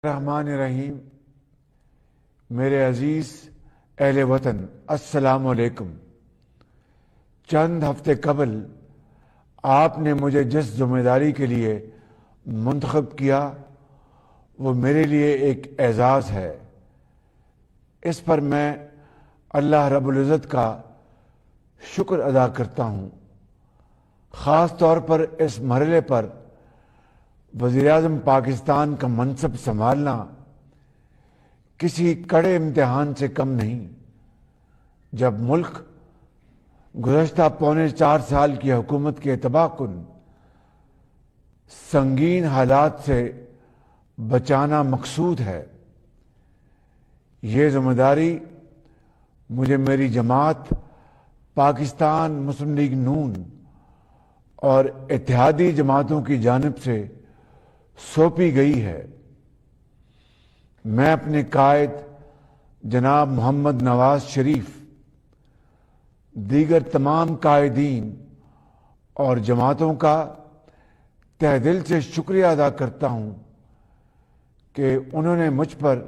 الرحمن الرحیم۔ میرے عزیز اہل وطن، السلام علیکم۔ چند ہفتے قبل آپ نے مجھے جس ذمہ داری کے لیے منتخب کیا وہ میرے لیے ایک اعزاز ہے۔ اس پر میں اللہ رب العزت کا شکر ادا کرتا ہوں۔ خاص طور پر اس مرحلے پر وزیر اعظم پاکستان کا منصب سنبھالنا کسی کڑے امتحان سے کم نہیں، جب ملک گزشتہ پونے 4 سال کی حکومت کے تباہ کن سنگین حالات سے بچانا مقصود ہے۔ یہ ذمہ داری مجھے میری جماعت پاکستان مسلم لیگ نون اور اتحادی جماعتوں کی جانب سے سونپی گئی ہے۔ میں اپنے قائد جناب محمد نواز شریف، دیگر تمام قائدین اور جماعتوں کا تہ دل سے شکریہ ادا کرتا ہوں کہ انہوں نے مجھ پر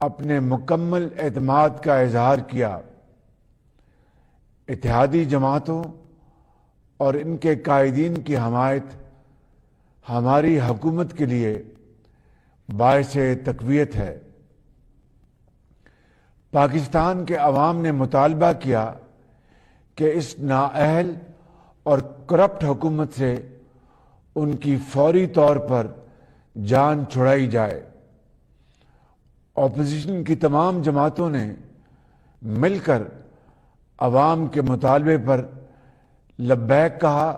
اپنے مکمل اعتماد کا اظہار کیا۔ اتحادی جماعتوں اور ان کے قائدین کی حمایت ہماری حکومت کے لیے باعث تقویت ہے۔ پاکستان کے عوام نے مطالبہ کیا کہ اس نااہل اور کرپٹ حکومت سے ان کی فوری طور پر جان چھڑائی جائے۔ اپوزیشن کی تمام جماعتوں نے مل کر عوام کے مطالبے پر لبیک کہا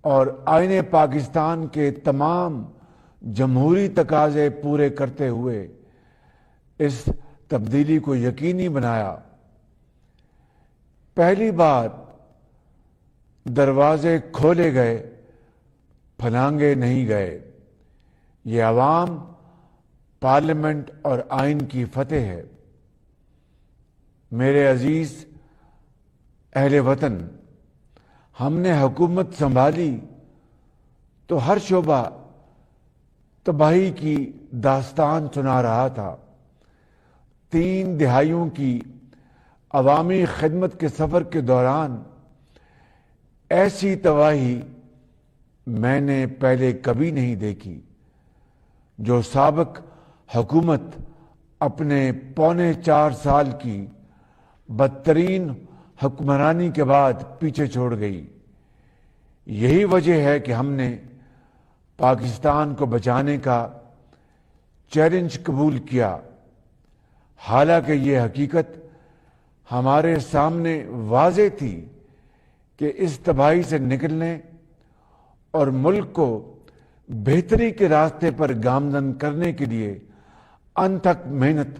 اور آئین پاکستان کے تمام جمہوری تقاضے پورے کرتے ہوئے اس تبدیلی کو یقینی بنایا۔ پہلی بار دروازے کھولے گئے، پھلانگے نہیں گئے۔ یہ عوام، پارلیمنٹ اور آئین کی فتح ہے۔ میرے عزیز اہل وطن، ہم نے حکومت سنبھالی تو ہر شعبہ تباہی کی داستان سنا رہا تھا۔ 3 دہائیوں کی عوامی خدمت کے سفر کے دوران ایسی تباہی میں نے پہلے کبھی نہیں دیکھی، جو سابق حکومت اپنے پونے 4 سال کی بدترین حکمرانی کے بعد پیچھے چھوڑ گئی۔ یہی وجہ ہے کہ ہم نے پاکستان کو بچانے کا چیلنج قبول کیا، حالانکہ یہ حقیقت ہمارے سامنے واضح تھی کہ اس تباہی سے نکلنے اور ملک کو بہتری کے راستے پر گامزن کرنے کے لیے انتھک محنت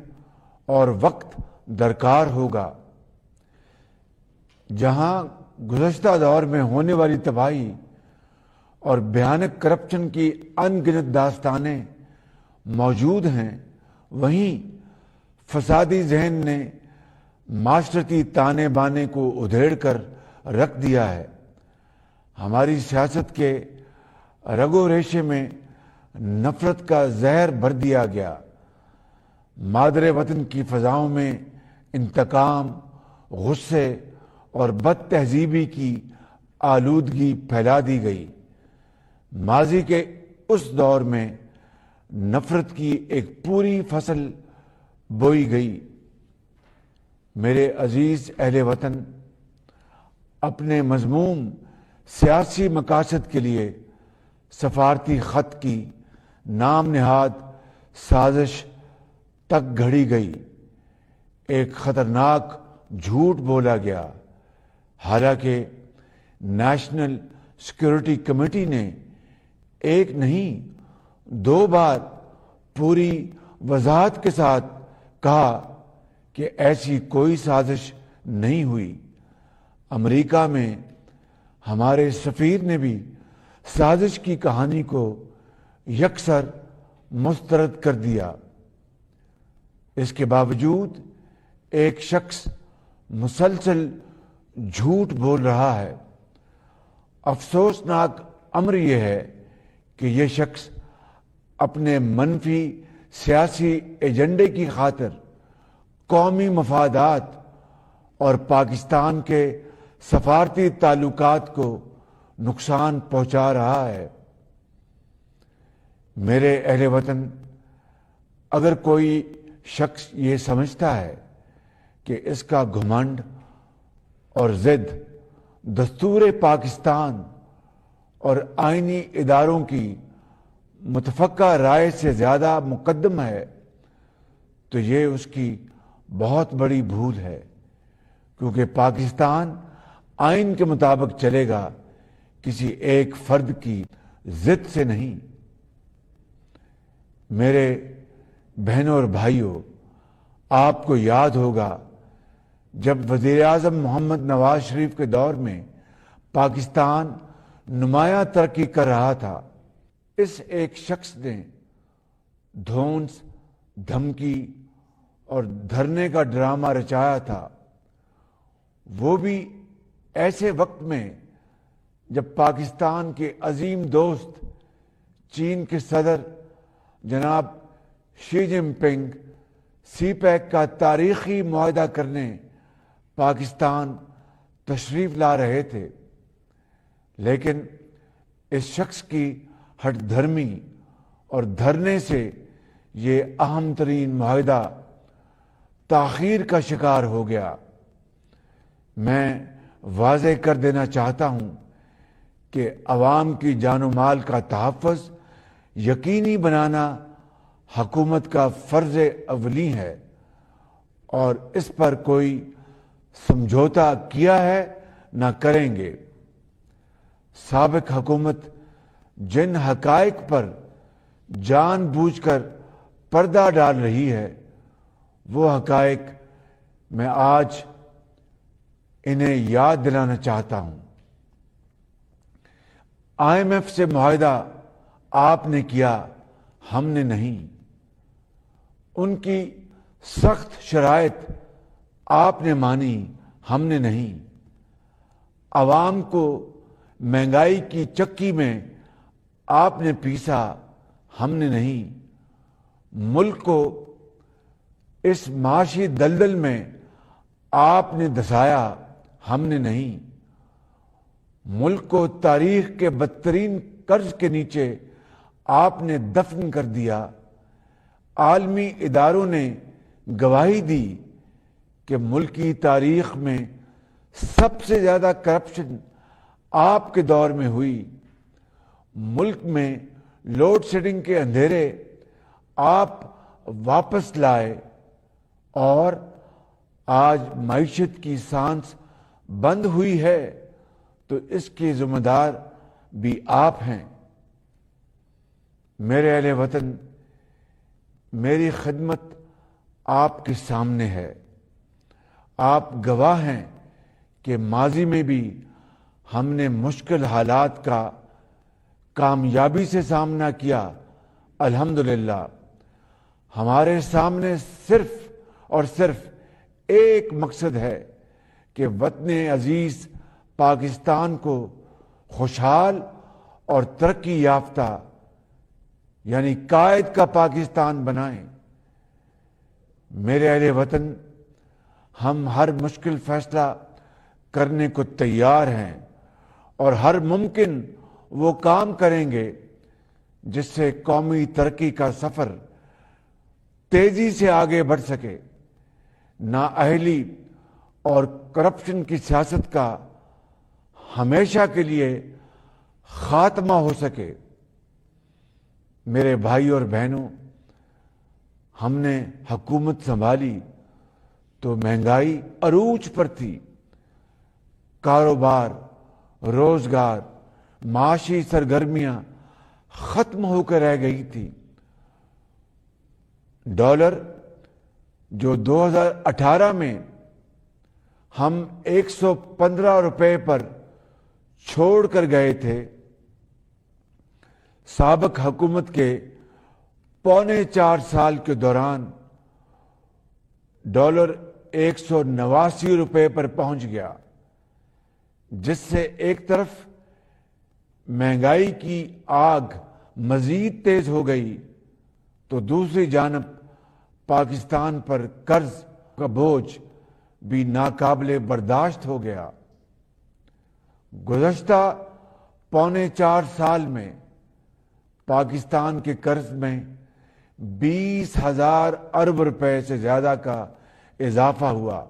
اور وقت درکار ہوگا۔ جہاں گزشتہ دور میں ہونے والی تباہی اور بھیانک کرپشن کی ان گنت داستانیں موجود ہیں، وہیں فسادی ذہن نے معاشرتی تانے بانے کو ادھیڑ کر رکھ دیا ہے۔ ہماری سیاست کے رگ و ریشے میں نفرت کا زہر بھر دیا گیا۔ مادر وطن کی فضاؤں میں انتقام، غصے اور بد تہذیبی کی آلودگی پھیلا دی گئی۔ ماضی کے اس دور میں نفرت کی ایک پوری فصل بوئی گئی۔ میرے عزیز اہل وطن، اپنے مذموم سیاسی مقاصد کے لیے سفارتی خط کی نام نہاد سازش تک گھڑی گئی۔ ایک خطرناک جھوٹ بولا گیا، حالانکہ نیشنل سیکورٹی کمیٹی نے ایک نہیں 2 بار پوری وضاحت کے ساتھ کہا کہ ایسی کوئی سازش نہیں ہوئی۔ امریکہ میں ہمارے سفیر نے بھی سازش کی کہانی کو یکسر مسترد کر دیا۔ اس کے باوجود ایک شخص مسلسل جھوٹ بول رہا ہے۔ افسوسناک امر یہ ہے کہ یہ شخص اپنے منفی سیاسی ایجنڈے کی خاطر قومی مفادات اور پاکستان کے سفارتی تعلقات کو نقصان پہنچا رہا ہے۔ میرے اہل وطن، اگر کوئی شخص یہ سمجھتا ہے کہ اس کا گھمنڈ اور ضد دستور پاکستان اور آئینی اداروں کی متفقہ رائے سے زیادہ مقدم ہے تو یہ اس کی بہت بڑی بھول ہے، کیونکہ پاکستان آئین کے مطابق چلے گا، کسی ایک فرد کی ضد سے نہیں۔ میرے بہنوں اور بھائیوں، آپ کو یاد ہوگا جب وزیر اعظم محمد نواز شریف کے دور میں پاکستان نمایاں ترقی کر رہا تھا، اس ایک شخص نے دھونس، دھمکی اور دھرنے کا ڈرامہ رچایا تھا، وہ بھی ایسے وقت میں جب پاکستان کے عظیم دوست چین کے صدر جناب شی جن پنگ سی پیک کا تاریخی معاہدہ کرنے پاکستان تشریف لا رہے تھے، لیکن اس شخص کی ہٹ دھرمی اور دھرنے سے یہ اہم ترین معاہدہ تاخیر کا شکار ہو گیا۔ میں واضح کر دینا چاہتا ہوں کہ عوام کی جان و مال کا تحفظ یقینی بنانا حکومت کا فرض اولی ہے، اور اس پر کوئی سمجھوتا کیا ہے نہ کریں گے۔ سابق حکومت جن حقائق پر جان بوجھ کر پردہ ڈال رہی ہے، وہ حقائق میں آج انہیں یاد دلانا چاہتا ہوں۔ IMF سے معاہدہ آپ نے کیا، ہم نے نہیں۔ ان کی سخت شرائط آپ نے مانی، ہم نے نہیں۔ عوام کو مہنگائی کی چکی میں آپ نے پیسا، ہم نے نہیں۔ ملک کو اس معاشی دلدل میں آپ نے دھسایا، ہم نے نہیں۔ ملک کو تاریخ کے بدترین قرض کے نیچے آپ نے دفن کر دیا۔ عالمی اداروں نے گواہی دی کہ ملکی تاریخ میں سب سے زیادہ کرپشن آپ کے دور میں ہوئی۔ ملک میں لوڈ شیڈنگ کے اندھیرے آپ واپس لائے، اور آج معیشت کی سانس بند ہوئی ہے تو اس کے ذمہ دار بھی آپ ہیں۔ میرے اہل وطن، میری خدمت آپ کے سامنے ہے۔ آپ گواہ ہیں کہ ماضی میں بھی ہم نے مشکل حالات کا کامیابی سے سامنا کیا۔ الحمدللہ ہمارے سامنے صرف اور صرف ایک مقصد ہے کہ وطن عزیز پاکستان کو خوشحال اور ترقی یافتہ، یعنی قائد کا پاکستان بنائیں۔ میرے اہل وطن، ہم ہر مشکل فیصلہ کرنے کو تیار ہیں اور ہر ممکن وہ کام کریں گے جس سے قومی ترقی کا سفر تیزی سے آگے بڑھ سکے، نااہلی اور کرپشن کی سیاست کا ہمیشہ کے لیے خاتمہ ہو سکے۔ میرے بھائی اور بہنوں، ہم نے حکومت سنبھالی تو مہنگائی عروج پر تھی، کاروبار، روزگار، معاشی سرگرمیاں ختم ہو کر رہ گئی تھی۔ ڈالر جو 2018 میں ہم 115 روپے پر چھوڑ کر گئے تھے، سابق حکومت کے پونے 4 سال کے دوران ڈالر 189 روپے پر پہنچ گیا، جس سے ایک طرف مہنگائی کی آگ مزید تیز ہو گئی تو دوسری جانب پاکستان پر قرض کا بوجھ بھی ناقابل برداشت ہو گیا۔ گزشتہ پونے 4 سال میں پاکستان کے قرض میں 20,000 ارب روپے سے زیادہ کا اضافہ ہوا۔